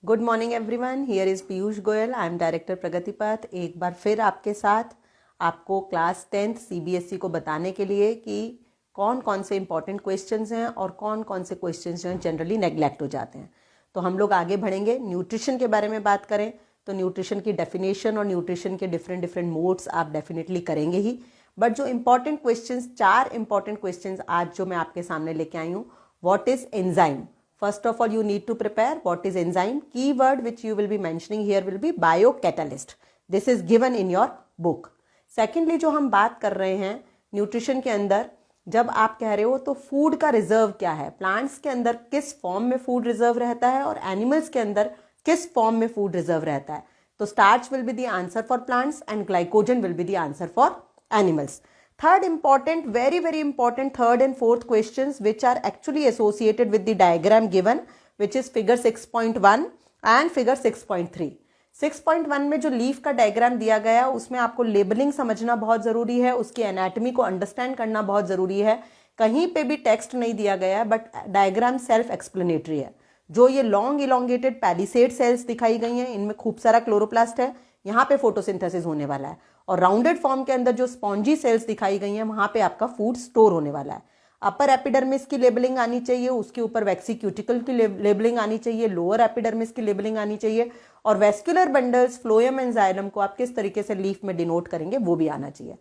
Good morning everyone, here is Piyush Goyal. I am director Pragati Path. एक बार फिर आपके साथ आपको क्लास 10th सीबीएसई को बताने के लिए कि कौन कौन से इंपॉर्टेंट क्वेश्चंस हैं और कौन कौन से क्वेश्चंस जो हैं जनरली नेग्लेक्ट हो जाते हैं। तो हम लोग आगे बढ़ेंगे। न्यूट्रिशन के बारे में बात करें तो न्यूट्रिशन की डेफिनेशन और न्यूट्रिशन के डिफरेंट डिफरेंट मोड्स आप डेफिनेटली करेंगे ही। बट जो इंपॉर्टेंट क्वेश्चंस, 4 इंपॉर्टेंट क्वेश्चंस आज जो मैं आपके सामने लेके आई हूँ। What is enzyme? First of all, you need to prepare what is enzyme. Keyword which you will be mentioning here will be biocatalyst. This is given in your book. Secondly, जो हम बात कर रहे हैं न्यूट्रिशन के अंदर, जब आप कह रहे हो तो फूड का रिजर्व क्या है, प्लांट्स के अंदर किस फॉर्म में फूड रिजर्व रहता है और एनिमल्स के अंदर किस फॉर्म में फूड रिजर्व रहता है। तो starch will be the answer for plants and glycogen will be the answer for animals. Third important, very very important, third and fourth questions which are actually associated with the diagram given, which is figure 6.1 and figure 6.3. 6.1 में जो leaf का diagram दिया गया उसमें आपको labelling समझना बहुत ज़रूरी है, उसकी एनाटॉमी को अंडरस्टैंड करना बहुत ज़रूरी है। कहीं पे भी टेक्स्ट नहीं दिया गया है बट डायग्राम सेल्फ एक्सप्लेनेटरी है। जो ये लॉन्ग इलोंगेटेड पैलिसेड सेल्स दिखाई गई हैं इनमें खूब सारा क्लोरोप्लास्ट है, यहाँ पे फोटोसिंथेसिस होने वाला है। और राउंडेड फॉर्म के अंदर जो स्पॉन्जी सेल्स दिखाई गई हैं वहां पे आपका फूड स्टोर होने वाला है। अपर एपिडर्मिस की लेबलिंग आनी चाहिए, उसके ऊपर वैक्सीक्यूटिकल की लेबलिंग आनी चाहिए, लोअर एपिडर्मिस की लेबलिंग आनी चाहिए और vascular bundles, phloem and xylem को आप किस तरीके से लीफ में डिनोट करेंगे वो भी आना चाहिए।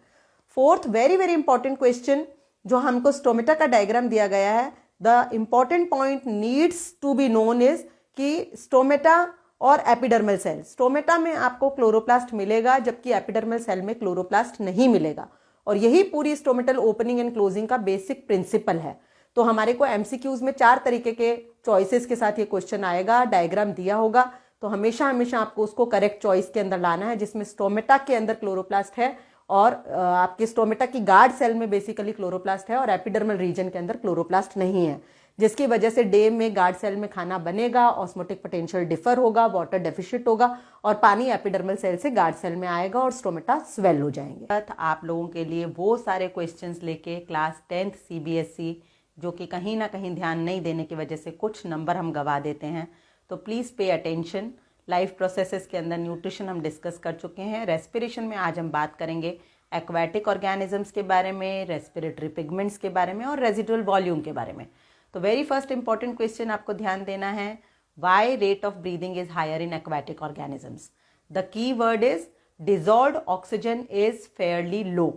Fourth very very important question जो हमको स्टोमेटा का डायग्राम दिया गया है, the important point needs to be known is कि स्टोमेटा और एपिडर्मल सेल, स्टोमेटा में आपको क्लोरोप्लास्ट मिलेगा जबकि एपिडर्मल सेल में क्लोरोप्लास्ट नहीं मिलेगा। और यही पूरी स्टोमेटल ओपनिंग एंड क्लोजिंग का बेसिक प्रिंसिपल है। तो हमारे को एमसीक्यूज में 4 तरीके के चॉइसेस के साथ ये क्वेश्चन आएगा, डायग्राम दिया होगा तो हमेशा हमेशा आपको उसको करेक्ट चॉइस के अंदर लाना है जिसमें स्टोमेटा के अंदर क्लोरोप्लास्ट है और आपके स्टोमेटा की गार्ड सेल में बेसिकली क्लोरोप्लास्ट है और एपिडर्मल रीजन के अंदर क्लोरोप्लास्ट नहीं है, जिसकी वजह से डे में गार्ड सेल में खाना बनेगा, ऑस्मोटिक पोटेंशियल डिफर होगा, वाटर डेफिशिट होगा और पानी एपिडर्मल सेल से गार्ड सेल में आएगा और स्टोमेटा स्वेल हो जाएंगे। आप लोगों के लिए वो सारे क्वेश्चंस लेके क्लास 10th सीबीएसई जो कि कहीं ना कहीं ध्यान नहीं देने की वजह से कुछ नंबर हम गवा देते हैं, तो please pay attention. Life processes के अंदर न्यूट्रिशन हम डिस्कस कर चुके हैं। रेस्पिरेशन में आज हम बात करेंगे एक्वाटिक ऑर्गेनिजम्स के बारे में, रेस्पिरेटरी पिगमेंट्स के बारे में और रेजिडुअल वॉल्यूम के बारे में। तो वेरी फर्स्ट इंपॉर्टेंट क्वेश्चन आपको ध्यान देना है, why rate of breathing is higher in aquatic organisms. The key word is dissolved oxygen is fairly low.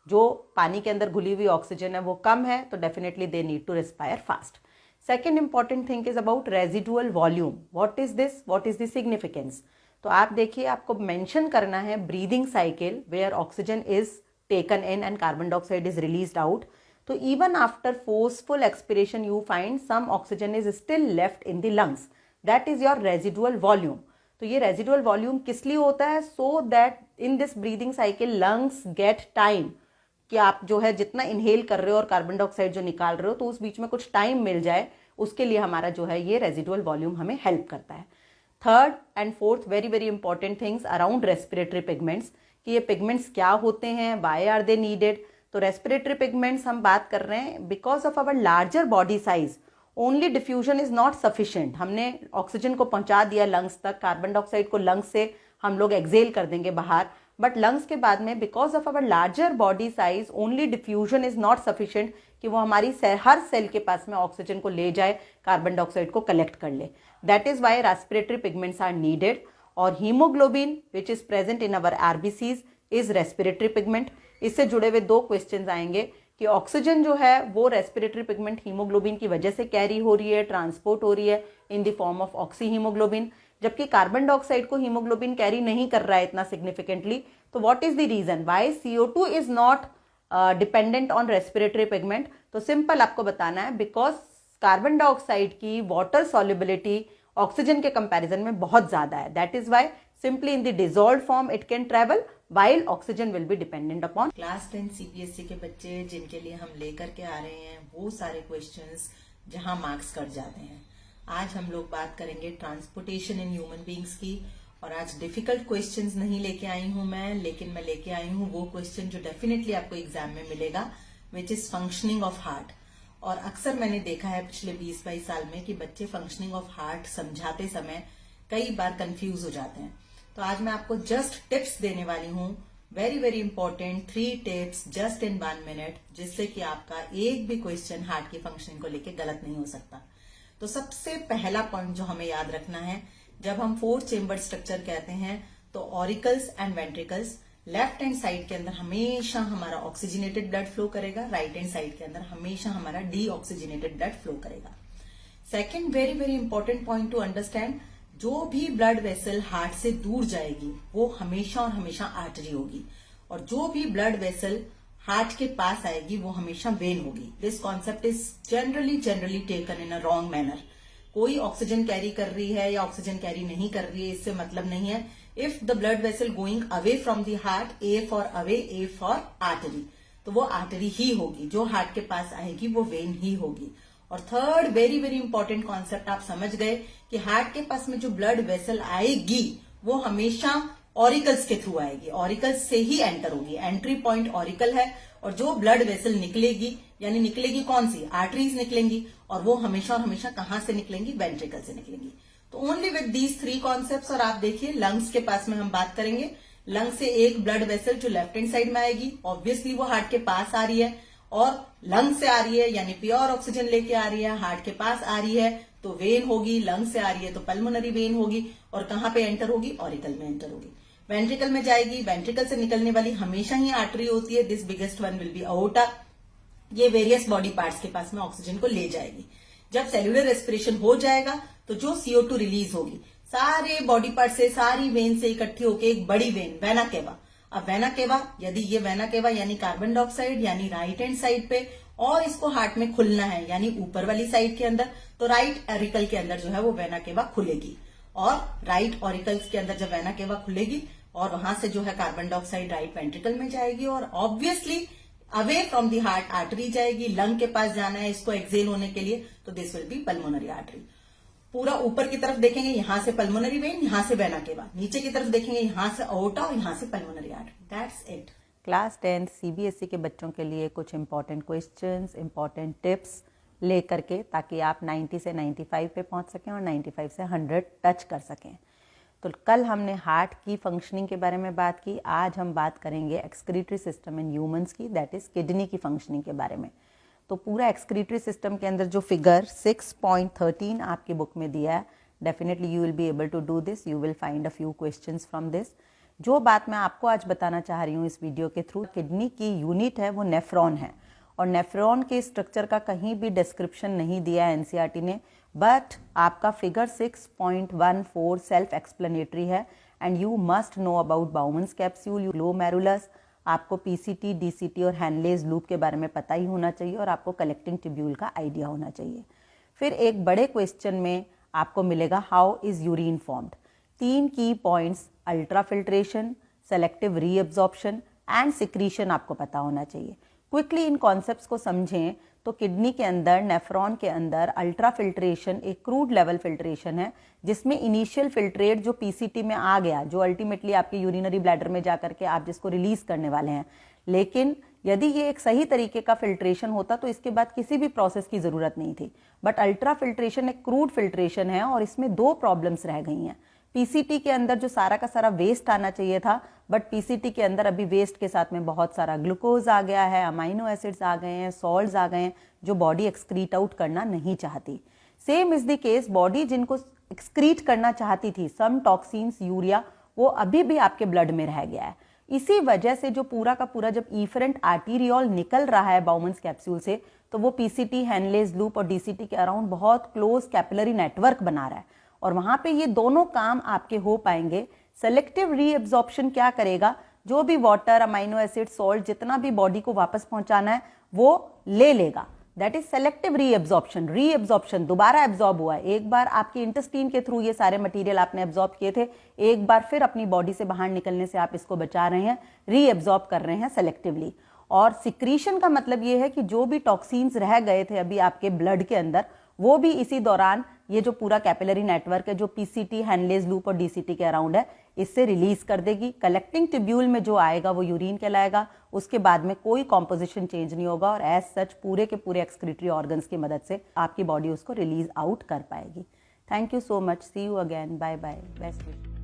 जो पानी के अंदर घुली हुई ऑक्सीजन है वो कम है तो definitely they need to respire fast. Second important thing is about residual volume. What is this, what is the significance? तो आप देखिए, आपको मेंशन करना है breathing cycle where oxygen is taken in and carbon dioxide is released out. तो even after forceful expiration you find some oxygen is still left in the lungs. That is your residual volume. तो ये residual volume किस लिए होता है? So that in this breathing cycle lungs get time कि आप जो है जितना इनहेल कर रहे हो और कार्बन डाइऑक्साइड जो निकाल रहे हो तो उस बीच में कुछ टाइम मिल जाए, उसके लिए हमारा जो है ये रेजिडुअल वॉल्यूम हमें हेल्प करता है। Third and fourth very very important things around respiratory pigments कि ये पिगमेंट्स क्या होते हैं, वाई आर दे नीडेड। तो रेस्पिरेटरी पिगमेंट्स हम बात कर रहे हैं because of our larger body size only diffusion is not sufficient. हमने ऑक्सीजन को पहुंचा दिया लंग्स तक, कार्बन डाइऑक्साइड को लंग्स से हम लोग एक्सेल कर देंगे बाहर, बट लंग्स के बाद में because of our larger body size only diffusion is not sufficient कि वो हमारी हर सेल के पास में ऑक्सीजन को ले जाए, कार्बन डाइऑक्साइड को कलेक्ट कर ले। That is why respiratory pigments are needed. और haemoglobin which is present in our RBCs is respiratory pigment. इससे जुड़े हुए 2 क्वेश्चंस आएंगे कि ऑक्सीजन जो है वो रेस्पिरेटरी पिगमेंट हीमोग्लोबिन की वजह से कैरी हो रही है, ट्रांसपोर्ट हो रही है in the form of oxyhaemoglobin, जबकि कार्बन डाइऑक्साइड को हीमोग्लोबिन कैरी नहीं कर रहा है इतना सिग्निफिकेंटली। तो what is the reason why CO2 is not dependent on respiratory pigment? तो सिंपल आपको बताना है बिकॉज कार्बन डाइऑक्साइड की वाटर सॉल्युबिलिटी ऑक्सीजन के कंपैरिजन में बहुत ज्यादा है। That is why simply in the dissolved form it can travel while oxygen will be dependent upon। Class 10 CBSE के बच्चे जिनके लिए हम लेकर के आ रहे हैं वो सारे क्वेश्चंस जहां मार्क्स कट जाते हैं। आज हम लोग बात करेंगे ट्रांसपोर्टेशन इन ह्यूमन बींग्स की। और आज डिफिकल्ट क्वेश्चंस नहीं लेके आई हूं मैं, लेकिन मैं लेके आई हूं वो क्वेश्चन जो डेफिनेटली आपको एग्जाम में मिलेगा, which is functioning of heart. और अक्सर मैंने देखा है पिछले 20-22 साल में कि बच्चे फंक्शनिंग ऑफ हार्ट समझाते समय कई बार कंफ्यूज हो जाते हैं। तो आज मैं आपको जस्ट टिप्स देने वाली हूँ, very very important 3 tips just in 1 minute, जिससे कि आपका एक भी क्वेश्चन हार्ट की फंक्शनिंग को लेके गलत नहीं हो सकता। तो सबसे पहला पॉइंट जो हमें याद रखना है, जब हम 4 चेम्बर स्ट्रक्चर कहते हैं तो auricles and ventricles, left hand side के अंदर हमेशा हमारा ऑक्सीजनेटेड ब्लड फ्लो करेगा, राइट हैंड साइड के अंदर हमेशा हमारा डीऑक्सीजनेटेड ब्लड फ्लो करेगा। Second very very important point two understand, जो भी ब्लड वेसल हार्ट से दूर जाएगी वो हमेशा और हमेशा आर्टरी होगी, और जो भी ब्लड वेसल हार्ट के पास आएगी वो हमेशा वेन होगी। This concept is generally taken in a wrong manner. कोई ऑक्सीजन कैरी कर रही है या ऑक्सीजन कैरी नहीं कर रही है, इससे मतलब नहीं है। If the blood vessel going away from the heart, A for away, A for artery, तो वो आर्टरी ही होगी। जो हार्ट के पास आएगी वो वेन ही होगी। और third very very important concept आप समझ गए कि हार्ट के पास में जो ब्लड वेसल आएगी वो हमेशा ऑरिकल्स के थ्रू आएगी, ऑरिकल्स से ही एंटर होगी। एंट्री पॉइंट ऑरिकल है, और जो ब्लड वेसल निकलेगी, यानी निकलेगी कौन सी, आर्टरीज निकलेंगी, और वो हमेशा और हमेशा कहां से निकलेंगी, वेंट्रिकल से निकलेंगी। तो ओनली विद दीज 3 कॉन्सेप्ट्स। और आप देखिए लंग्स के पास में हम बात करेंगे। लंग से एक ब्लड वेसल जो लेफ्ट हैंड साइड में आएगी, ऑब्वियसली वो हार्ट के पास आ रही है, और लंग से आ रही है यानी प्योर ऑक्सीजन लेके आ रही है, हार्ट के पास आ रही है तो वेन होगी, लंग से आ रही है तो पल्मोनरी वेन होगी, और कहां पे एंटर होगी, ऑरिकल में एंटर होगी। वेंट्रिकल में जाएगी, वेंट्रिकल से निकलने वाली हमेशा ही आर्टरी होती है, this biggest one will be aorta. ये वेरियस बॉडी पार्ट्स के पास में ऑक्सीजन को ले जाएगी। जब सेल्यूलर रेस्पिरेशन हो जाएगा तो जो CO2 रिलीज होगी सारे बॉडी पार्ट से, सारी वेन से इकट्ठी होकर एक बड़ी वेन, वेना केवा। अब वेना केवा, यदि ये वेना केवा यानी कार्बन डाइऑक्साइड यानी राइट हैंड साइड पे, और इसको हार्ट में खुलना है यानी ऊपर वाली साइड के अंदर, तो राइट ऑरिकल के अंदर जो है वो वेना केवा खुलेगी। और राइट ऑरिकल्स के अंदर जब वेना केवा खुलेगी और वहां से जो है कार्बन डाइऑक्साइड राइट वेंट्रिकल में जाएगी, और obviously away from the heart artery जाएगी। लंग के पास जाना है इसको एक्सेल होने के लिए, तो this will be pulmonary artery. पूरा ऊपर की तरफ देखेंगे, यहां से पल्मोनरी वेन, यहां से वेना केवा। नीचे की तरफ देखेंगे, यहां से अओर्टा और यहां से pulmonary artery. That's it. Class 10 CBSE के बच्चों के लिए कुछ इंपॉर्टेंट क्वेश्चंस, इंपॉर्टेंट टिप्स लेकर के, ताकि आप 90 से 95 पे पहुंच सकें और 95 से 100 टच कर सकें। तो कल हमने हार्ट की फंक्शनिंग के बारे में बात की, आज हम बात करेंगे एक्सक्रीटरी सिस्टम इन ह्यूमंस की, दैट इज किडनी की फंक्शनिंग के बारे में। तो पूरा एक्सक्रीटरी सिस्टम के अंदर जो फिगर 6.13 आपकी बुक में दिया है, definitely you will be able to do this, you will find a few questions from this. जो बात मैं आपको आज बताना चाह रही हूँ इस वीडियो के थ्रू, किडनी की यूनिट है वो नेफ्रॉन है, और नेफ्रॉन के स्ट्रक्चर का कहीं भी डिस्क्रिप्शन नहीं दिया है NCERT ने, बट आपका फिगर 6.14 सेल्फ एक्सप्लेनेटरी है, and you must know about Bowman's capsule, glomerulus, आपको PCT, DCT और हैनलेज लूप के बारे में पता ही होना चाहिए, और आपको कलेक्टिंग ट्यूब्यूल का आइडिया होना चाहिए। फिर एक बड़े क्वेश्चन में आपको मिलेगा हाउ इज यूरिन फॉर्म्ड। 3 की points, ultra filtration, selective reabsorption and secretion आपको पता होना चाहिए। क्विकली इन कॉन्सेप्ट्स को समझें तो किडनी के अंदर, नेफ्रॉन के अंदर अल्ट्रा फिल्ट्रेशन एक क्रूड लेवल फिल्ट्रेशन है, जिसमें इनिशियल फिल्ट्रेट जो PCT में आ गया, जो अल्टीमेटली आपके यूरिनरी ब्लैडर में जाकर के आप जिसको रिलीज करने वाले हैं। लेकिन यदि ये एक सही तरीके का फिल्ट्रेशन होता तो इसके बाद किसी भी प्रोसेस की जरूरत नहीं थी, बट अल्ट्रा फिल्ट्रेशन एक क्रूड फिल्ट्रेशन है, और इसमें 2 प्रॉब्लम्स रह गई हैं। PCT के अंदर जो सारा का सारा वेस्ट आना चाहिए था, बट PCT के अंदर अभी वेस्ट के साथ में बहुत सारा ग्लूकोज आ गया है, अमाइनो एसिड्स आ गए हैं, सॉल्ट्स आ गए हैं, जो बॉडी एक्सक्रीट आउट करना नहीं चाहती। Same is the case, body जिनको एक्सक्रीट करना चाहती थी, सम टॉक्सिन्स, यूरिया, वो अभी भी आपके ब्लड में रह गया है। इसी वजह से जो पूरा का पूरा जब इफरेंट आर्टीरियोल निकल रहा है बाउमन्स कैप्सूल से, तो वो PCT, हैनलेज लूप और DCT के अराउंड बहुत क्लोज कैपिलरी नेटवर्क बना रहा है, और वहां पे ये दोनों काम आपके हो पाएंगे। सेलेक्टिव रीअब्जॉर्प्शन क्या करेगा, जो भी वाटर, अमाइनो एसिड, सॉल्ट, जितना भी बॉडी को वापस पहुंचाना है वो ले लेगा, that is selective reabsorption. Reabsorption दोबारा एब्जॉर्ब हुआ है, एक बार आपके इंटेस्टाइन के थ्रू ये सारे मटेरियल आपने एब्जॉर्ब किए थे, एक बार फिर अपनी बॉडी से बाहर निकलने से आप इसको बचा रहे हैं, रीअब्जॉर्ब कर रहे हैं सेलेक्टिवली। और सिक्रीशन का मतलब ये है कि जो भी टॉक्सिन्स रह गए थे अभी आपके ब्लड के अंदर, वो भी इसी दौरान ये जो पूरा कैपिलरी नेटवर्क है जो PCT, हैनलेज लूप और DCT के अराउंड है, इससे रिलीज कर देगी। कलेक्टिंग ट्यूब्यूल में जो आएगा वो यूरिन कहलाएगा, उसके बाद में कोई कॉम्पोजिशन चेंज नहीं होगा, और एज सच पूरे के पूरे एक्सक्रीटरी ऑर्गन्स की मदद से आपकी बॉडी उसको रिलीज आउट कर पाएगी। Thank you so much, see you again, bye bye, best wish.